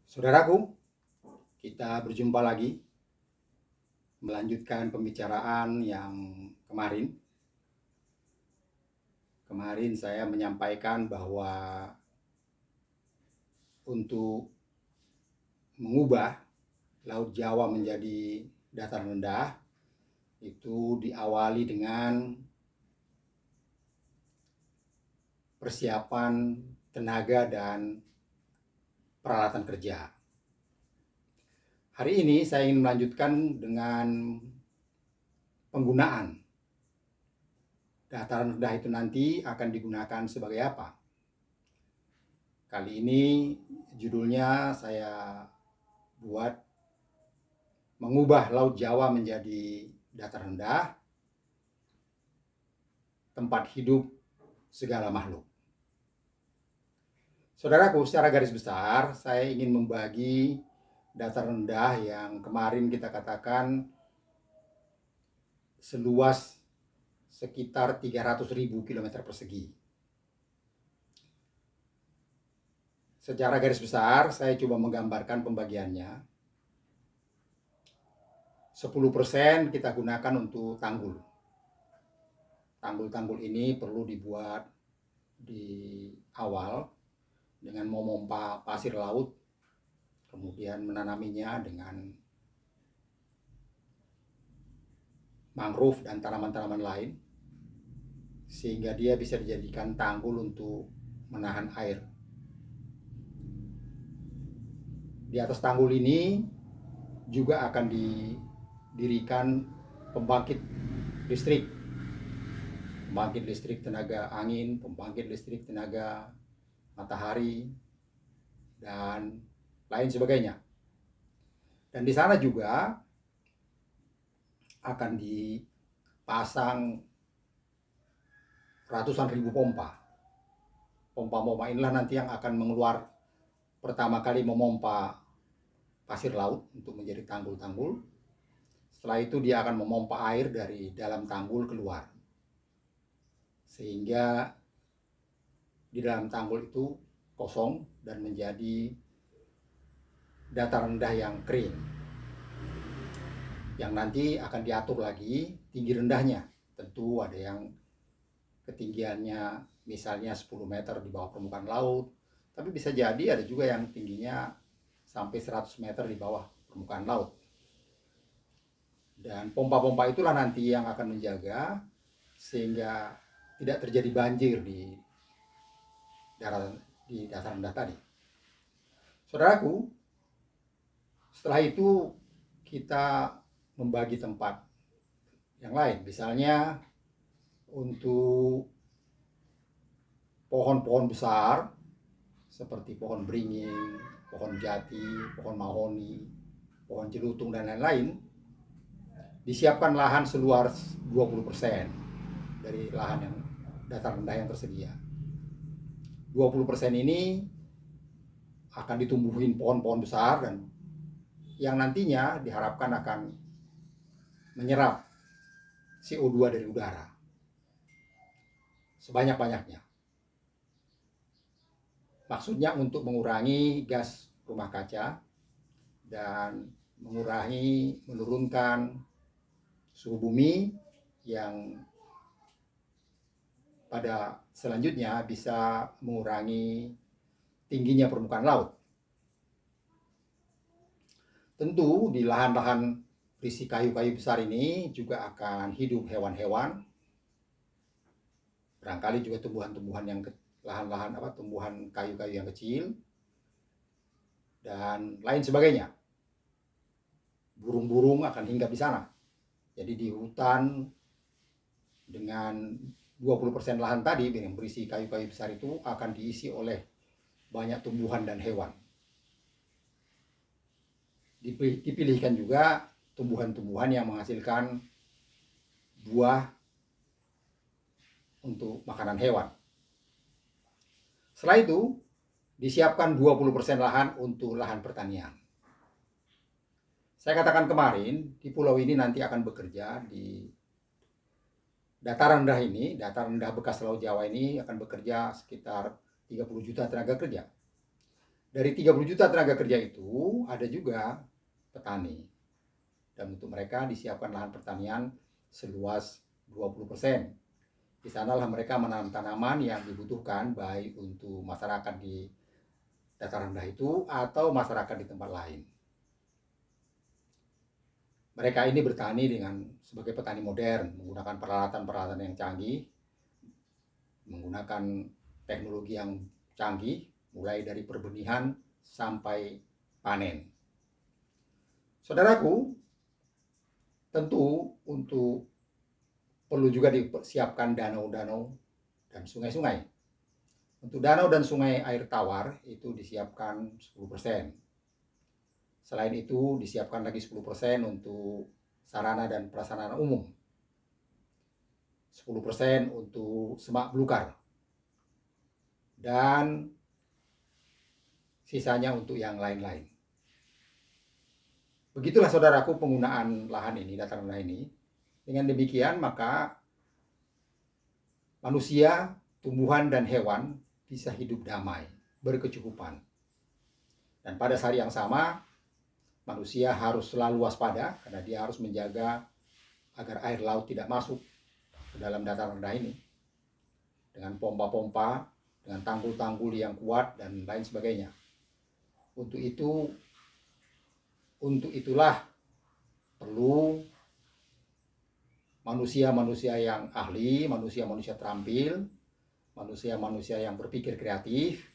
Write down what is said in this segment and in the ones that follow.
Saudaraku, kita berjumpa lagi melanjutkan pembicaraan yang kemarin. Kemarin saya menyampaikan bahwa untuk mengubah Laut Jawa menjadi dataran rendah itu diawali dengan persiapan tenaga dan peralatan kerja. Hari ini saya ingin melanjutkan dengan penggunaan. Dataran rendah itu nanti akan digunakan sebagai apa? Kali ini judulnya saya buat mengubah Laut Jawa menjadi dataran rendah, tempat hidup segala makhluk. Saudaraku, secara garis besar saya ingin membagi dataran rendah yang kemarin kita katakan seluas sekitar 300.000 km persegi. Secara garis besar saya coba menggambarkan pembagiannya. 10% kita gunakan untuk tanggul. Tanggul-tanggul ini perlu dibuat di awal dengan memompa pasir laut, kemudian menanaminya dengan mangrove dan tanaman-tanaman lain, sehingga dia bisa dijadikan tanggul untuk menahan air. Di atas tanggul ini juga akan didirikan pembangkit listrik tenaga angin, pembangkit listrik tenaga matahari, dan lain sebagainya. Dan di sana juga akan dipasang ratusan ribu pompa. Pompa-pompa inilah nanti yang akan mengeluarkan pertama kali memompa pasir laut untuk menjadi tanggul-tanggul. Setelah itu dia akan memompa air dari dalam tanggul keluar, sehingga di dalam tanggul itu kosong dan menjadi dataran rendah yang kering, yang nanti akan diatur lagi tinggi rendahnya. Tentu ada yang ketinggiannya misalnya 10 meter di bawah permukaan laut, tapi bisa jadi ada juga yang tingginya sampai 100 meter di bawah permukaan laut. Dan pompa-pompa itulah nanti yang akan menjaga sehingga tidak terjadi banjir di dataran rendah tadi. Saudaraku, setelah itu kita membagi tempat yang lain. Misalnya untuk pohon-pohon besar seperti pohon beringin, pohon jati, pohon mahoni, pohon jelutung, dan lain-lain, disiapkan lahan seluas 20% dari lahan yang dataran rendah yang tersedia. 20% ini akan ditumbuhin pohon-pohon besar dan yang nantinya diharapkan akan menyerap CO2 dari udara sebanyak-banyaknya. Maksudnya untuk mengurangi gas rumah kaca dan menurunkan suhu bumi yang pada selanjutnya bisa mengurangi tingginya permukaan laut. Tentu di lahan-lahan berisi kayu-kayu besar ini juga akan hidup hewan-hewan, barangkali juga tumbuhan-tumbuhan yang tumbuhan kayu-kayu yang kecil, dan lain sebagainya. Burung-burung akan hinggap di sana. Jadi di hutan dengan 20% lahan tadi yang berisi kayu-kayu besar itu akan diisi oleh banyak tumbuhan dan hewan. Dipilihkan juga tumbuhan-tumbuhan yang menghasilkan buah untuk makanan hewan. Setelah itu disiapkan 20% lahan untuk lahan pertanian. Saya katakan kemarin, di pulau ini nanti akan bekerja di dataran rendah ini, dataran rendah bekas Laut Jawa ini akan bekerja sekitar 30 juta tenaga kerja. Dari 30 juta tenaga kerja itu ada juga petani. Dan untuk mereka disiapkan lahan pertanian seluas 20%. Di sanalah mereka menanam tanaman yang dibutuhkan baik untuk masyarakat di dataran rendah itu atau masyarakat di tempat lain. Mereka ini bertani dengan sebagai petani modern, menggunakan peralatan-peralatan yang canggih, menggunakan teknologi yang canggih, mulai dari perbenihan sampai panen. Saudaraku, tentu untuk perlu juga disiapkan danau-danau dan sungai-sungai. Untuk danau dan sungai air tawar itu disiapkan 10%. Selain itu disiapkan lagi 10% untuk sarana dan prasarana umum. 10% untuk semak belukar. Dan sisanya untuk yang lain-lain. Begitulah saudaraku penggunaan lahan ini, dataran rendah ini. Dengan demikian maka manusia, tumbuhan, dan hewan bisa hidup damai, berkecukupan. Dan pada saat yang sama, manusia harus selalu waspada karena dia harus menjaga agar air laut tidak masuk ke dalam dataran rendah ini. Dengan pompa-pompa, dengan tanggul-tanggul yang kuat, dan lain sebagainya. Untuk itulah perlu manusia-manusia yang ahli, manusia-manusia terampil, manusia-manusia yang berpikir kreatif,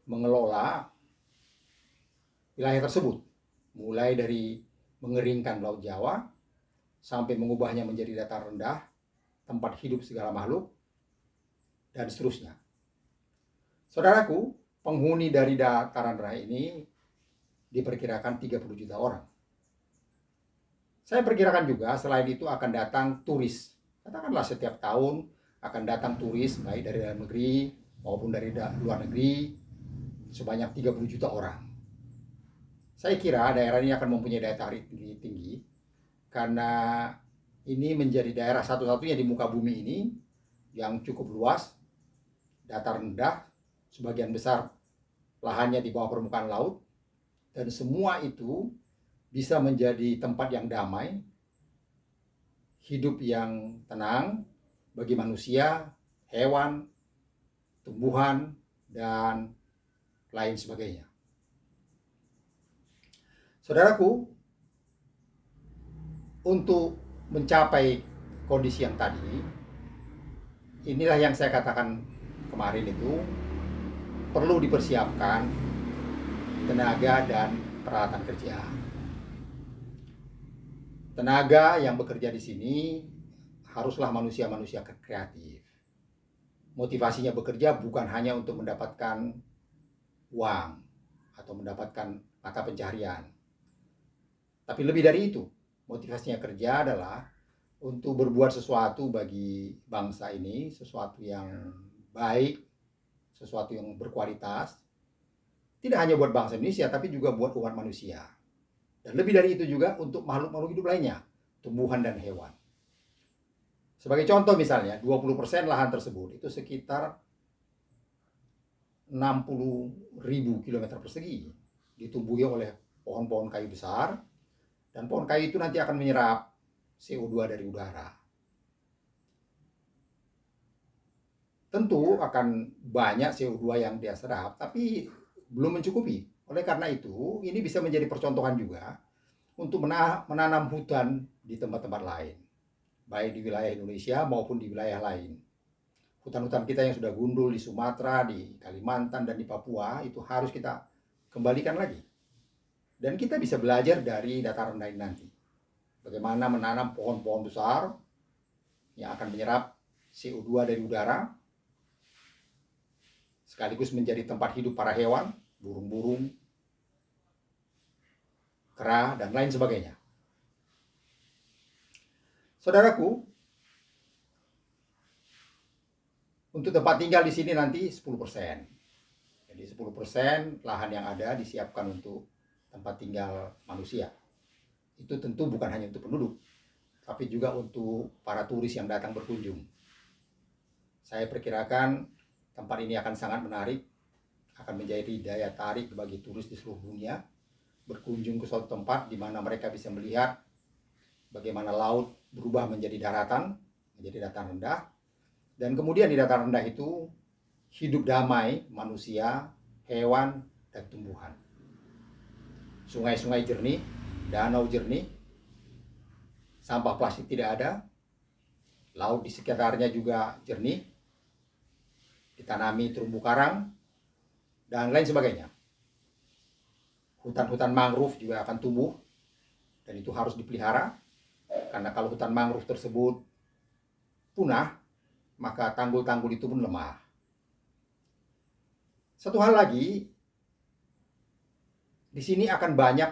mengelola wilayah tersebut, mulai dari mengeringkan Laut Jawa sampai mengubahnya menjadi dataran rendah, tempat hidup segala makhluk, dan seterusnya. Saudaraku, penghuni dari dataran rendah ini diperkirakan 30 juta orang. Saya perkirakan juga selain itu akan datang turis. Katakanlah setiap tahun akan datang turis baik dari dalam negeri maupun dari luar negeri sebanyak 30 juta orang. Saya kira daerah ini akan mempunyai daya tarik tinggi karena ini menjadi daerah satu-satunya di muka bumi ini yang cukup luas, datar rendah, sebagian besar lahannya di bawah permukaan laut, dan semua itu bisa menjadi tempat yang damai, hidup yang tenang bagi manusia, hewan, tumbuhan, dan lain sebagainya. Saudaraku, untuk mencapai kondisi yang tadi, inilah yang saya katakan kemarin itu, perlu dipersiapkan tenaga dan peralatan kerja. Tenaga yang bekerja di sini haruslah manusia-manusia kreatif. Motivasinya bekerja bukan hanya untuk mendapatkan uang atau mendapatkan mata pencaharian. Tapi lebih dari itu, motivasinya kerja adalah untuk berbuat sesuatu bagi bangsa ini, sesuatu yang baik, sesuatu yang berkualitas. Tidak hanya buat bangsa Indonesia, tapi juga buat umat manusia. Dan lebih dari itu juga untuk makhluk-makhluk hidup lainnya, tumbuhan dan hewan. Sebagai contoh misalnya, 20% lahan tersebut itu sekitar 60.000 km persegi ditumbuhi oleh pohon-pohon kayu besar, dan pohon kayu itu nanti akan menyerap CO2 dari udara. Tentu akan banyak CO2 yang dia serap, tapi belum mencukupi. Oleh karena itu, ini bisa menjadi percontohan juga untuk menanam hutan di tempat-tempat lain, baik di wilayah Indonesia maupun di wilayah lain. Hutan-hutan kita yang sudah gundul di Sumatera, di Kalimantan, dan di Papua itu harus kita kembalikan lagi. Dan kita bisa belajar dari dataran rendah nanti. Bagaimana menanam pohon-pohon besar yang akan menyerap CO2 dari udara, sekaligus menjadi tempat hidup para hewan, burung-burung, kera, dan lain sebagainya. Saudaraku, untuk tempat tinggal di sini nanti 10%. Jadi 10% lahan yang ada disiapkan untuk tempat tinggal manusia. Itu tentu bukan hanya untuk penduduk, tapi juga untuk para turis yang datang berkunjung. Saya perkirakan tempat ini akan sangat menarik, akan menjadi daya tarik bagi turis di seluruh dunia berkunjung ke suatu tempat di mana mereka bisa melihat bagaimana laut berubah menjadi daratan, menjadi dataran rendah, dan kemudian di dataran rendah itu hidup damai manusia, hewan, dan tumbuhan. Sungai-sungai jernih, danau jernih, sampah plastik tidak ada, laut di sekitarnya juga jernih, ditanami terumbu karang, dan lain sebagainya. Hutan-hutan mangrove juga akan tumbuh, dan itu harus dipelihara, karena kalau hutan mangrove tersebut punah, maka tanggul-tanggul itu pun lemah. Satu hal lagi, di sini akan banyak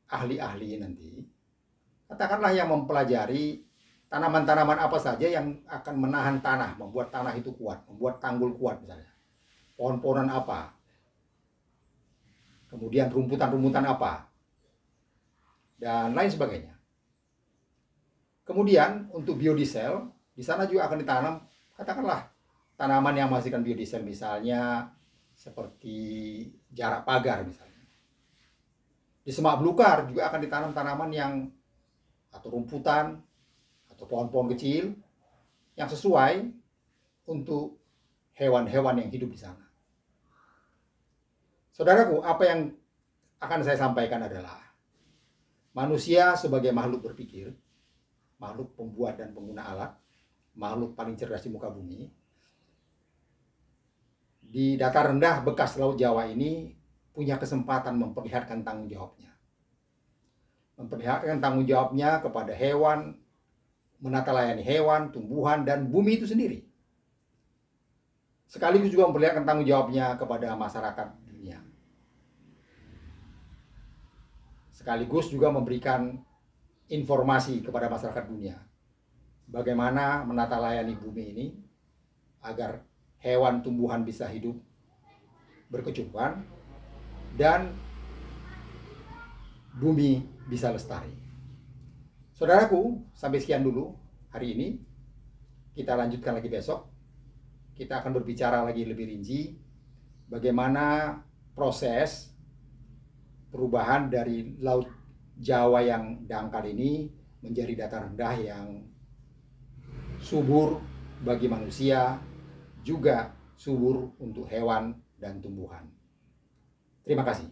ahli-ahli nanti, katakanlah yang mempelajari tanaman-tanaman apa saja yang akan menahan tanah, membuat tanah itu kuat, membuat tanggul kuat misalnya. Pohon-pohonan apa, kemudian rumputan-rumputan apa, dan lain sebagainya. Kemudian untuk biodiesel, di sana juga akan ditanam, katakanlah tanaman yang menghasilkan biodiesel, misalnya seperti jarak pagar misalnya. Di semak belukar juga akan ditanam tanaman yang atau rumputan atau pohon-pohon kecil yang sesuai untuk hewan-hewan yang hidup di sana. Saudaraku, apa yang akan saya sampaikan adalah manusia sebagai makhluk berpikir, makhluk pembuat dan pengguna alat, makhluk paling cerdas di muka bumi, di datar rendah bekas Laut Jawa ini punya kesempatan memperlihatkan tanggung jawabnya. Memperlihatkan tanggung jawabnya kepada hewan, menata layani hewan, tumbuhan, dan bumi itu sendiri. Sekaligus juga memperlihatkan tanggung jawabnya kepada masyarakat dunia. Sekaligus juga memberikan informasi kepada masyarakat dunia. Bagaimana menata layani bumi ini agar hewan, tumbuhan bisa hidup berkecukupan dan bumi bisa lestari. Saudaraku, sampai sekian dulu hari ini. Kita lanjutkan lagi besok. Kita akan berbicara lagi lebih rinci bagaimana proses perubahan dari Laut Jawa yang dangkal ini menjadi dataran rendah yang subur bagi manusia, juga subur untuk hewan dan tumbuhan. Terima kasih.